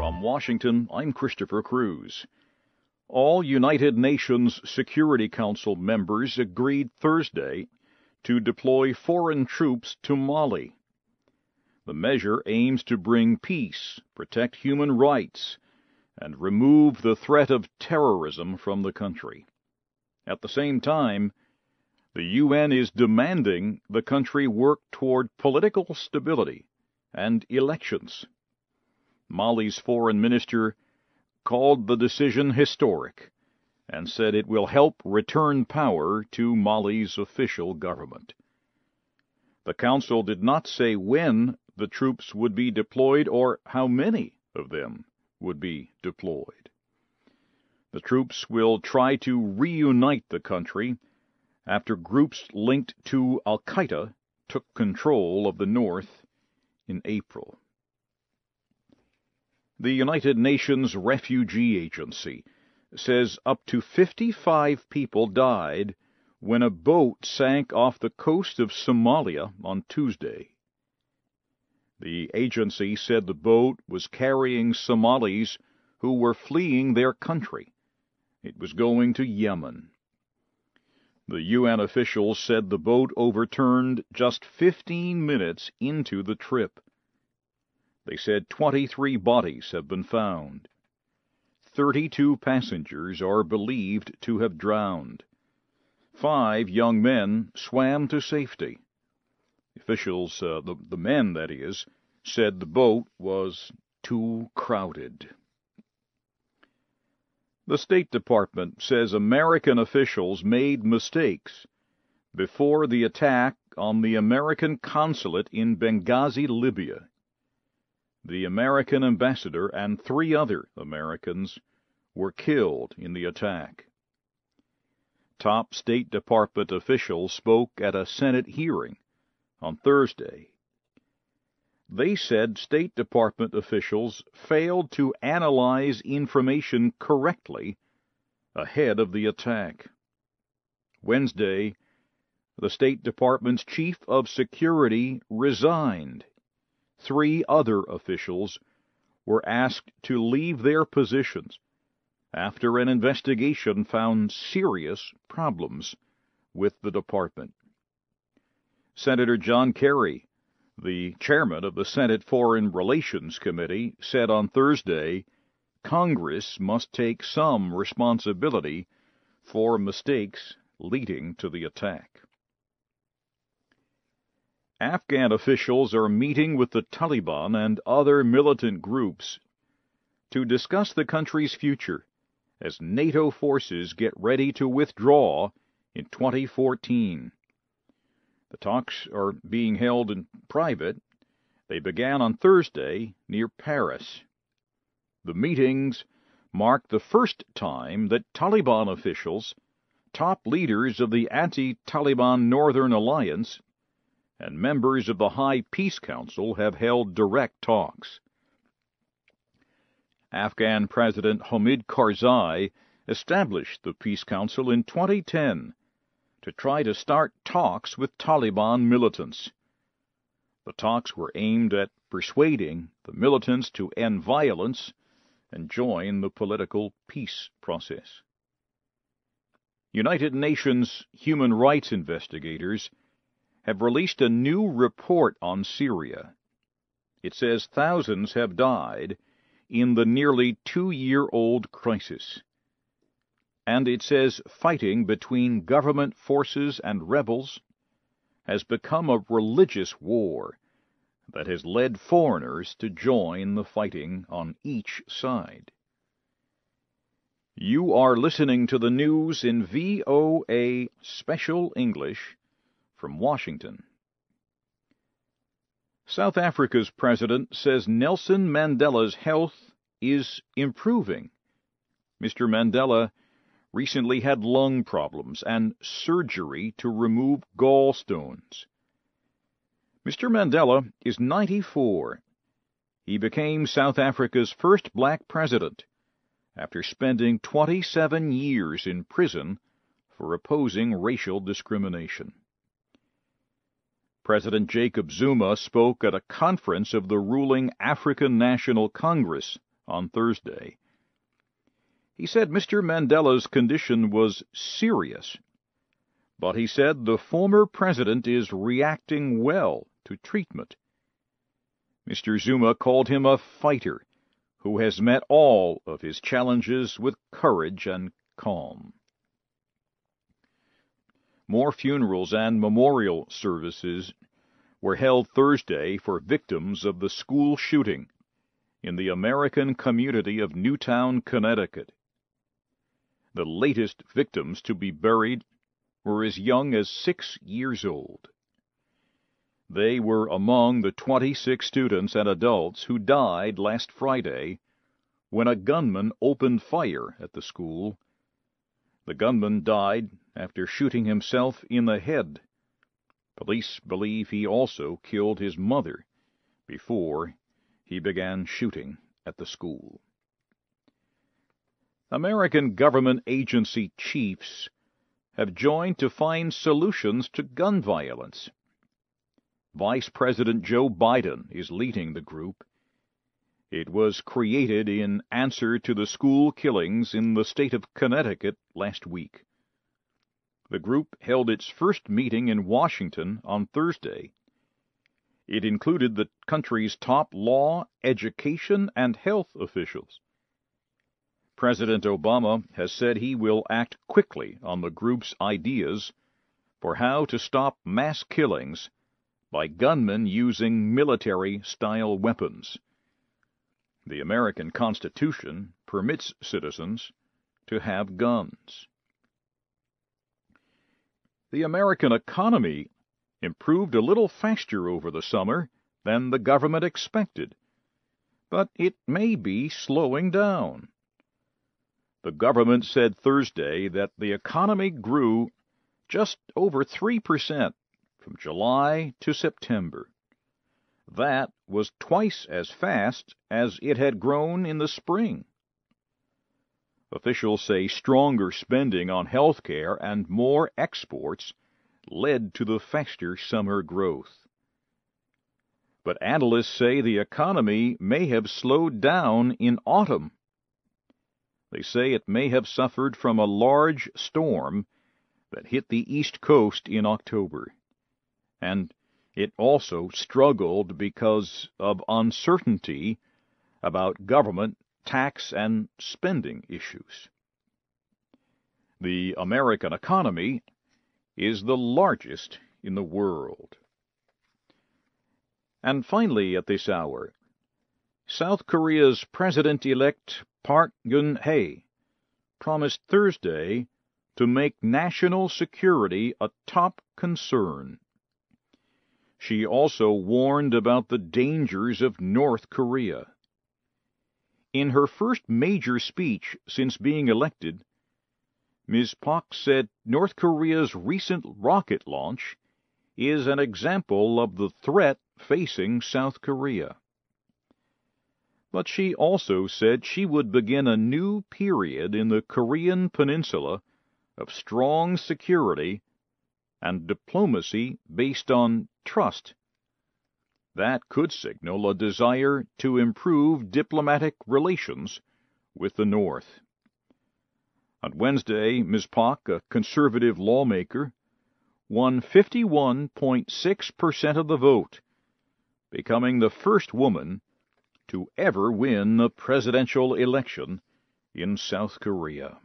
From Washington, I'm Christopher Cruz. All United Nations Security Council members agreed Thursday to deploy foreign troops to Mali. The measure aims to bring peace, protect human rights, and remove the threat of terrorism from the country. At the same time, the UN is demanding the country work toward political stability and elections. Mali's foreign minister called the decision historic and said it will help return power to Mali's official government. The council did not say when the troops would be deployed or how many of them would be deployed. The troops will try to reunite the country after groups linked to al-Qaeda took control of the north in April. The United Nations Refugee Agency says up to 55 people died when a boat sank off the coast of Somalia on Tuesday. The agency said the boat was carrying Somalis who were fleeing their country. It was going to Yemen. The UN officials said the boat overturned just 15 minutes into the trip. They said 23 bodies have been found. 32 passengers are believed to have drowned. 5 young men swam to safety. Officials, the men that is, said the boat was too crowded. The State Department says American officials made mistakes before the attack on the American consulate in Benghazi, Libya. The American ambassador and 3 other Americans were killed in the attack. Top State Department officials spoke at a Senate hearing on Thursday. They said State Department officials failed to analyze information correctly ahead of the attack. Wednesday, the State Department's Chief of Security resigned. 3 other officials were asked to leave their positions after an investigation found serious problems with the department. Senator John Kerry, the chairman of the Senate Foreign Relations Committee, said on Thursday, Congress must take some responsibility for mistakes leading to the attack. Afghan officials are meeting with the Taliban and other militant groups to discuss the country's future as NATO forces get ready to withdraw in 2014. The talks are being held in private. They began on Thursday near Paris. The meetings mark the first time that Taliban officials, top leaders of the anti-Taliban Northern Alliance, and members of the High Peace Council have held direct talks. Afghan President Hamid Karzai established the Peace Council in 2010 to try to start talks with Taliban militants. The talks were aimed at persuading the militants to end violence and join the political peace process. United Nations human rights investigators have released a new report on Syria. It says thousands have died in the nearly 2-year-old crisis. And it says fighting between government forces and rebels has become a religious war that has led foreigners to join the fighting on each side. You are listening to the news in VOA Special English from Washington. South Africa's president says Nelson Mandela's health is improving. Mr. Mandela recently had lung problems and surgery to remove gallstones. Mr. Mandela is 94. He became South Africa's first black president after spending 27 years in prison for opposing racial discrimination. President Jacob Zuma spoke at a conference of the ruling African National Congress on Thursday. He said Mr. Mandela's condition was serious, but he said the former president is reacting well to treatment. Mr. Zuma called him a fighter who has met all of his challenges with courage and calm. More funerals and memorial services were held Thursday for victims of the school shooting in the American community of Newtown, Connecticut. The latest victims to be buried were as young as 6 years old. They were among the 26 students and adults who died last Friday when a gunman opened fire at the school. The gunman died after shooting himself in the head. Police believe he also killed his mother before he began shooting at the school. American government agency chiefs have joined to find solutions to gun violence. Vice President Joe Biden is leading the group. It was created in answer to the school killings in the state of Connecticut last week. The group held its first meeting in Washington on Thursday. It included the country's top law, education, and health officials. President Obama has said he will act quickly on the group's ideas for how to stop mass killings by gunmen using military-style weapons. The American Constitution permits citizens to have guns. The American economy improved a little faster over the summer than the government expected, but it may be slowing down. The government said Thursday that the economy grew just over 3% from July to September. That was twice as fast as it had grown in the spring. Officials say stronger spending on health care and more exports led to the faster summer growth. But analysts say the economy may have slowed down in autumn. They say it may have suffered from a large storm that hit the East Coast in October, and it also struggled because of uncertainty about government, tax, and spending issues. The American economy is the largest in the world. And finally, at this hour, South Korea's President-elect Park Geun-hye promised Thursday to make national security a top concern. She also warned about the dangers of North Korea. In her first major speech since being elected, Ms. Park said North Korea's recent rocket launch is an example of the threat facing South Korea. But she also said she would begin a new period in the Korean peninsula of strong security and diplomacy based on trust. That could signal a desire to improve diplomatic relations with the North. On Wednesday, Ms. Park, a conservative lawmaker, won 51.6% of the vote, becoming the first woman to ever win a presidential election in South Korea.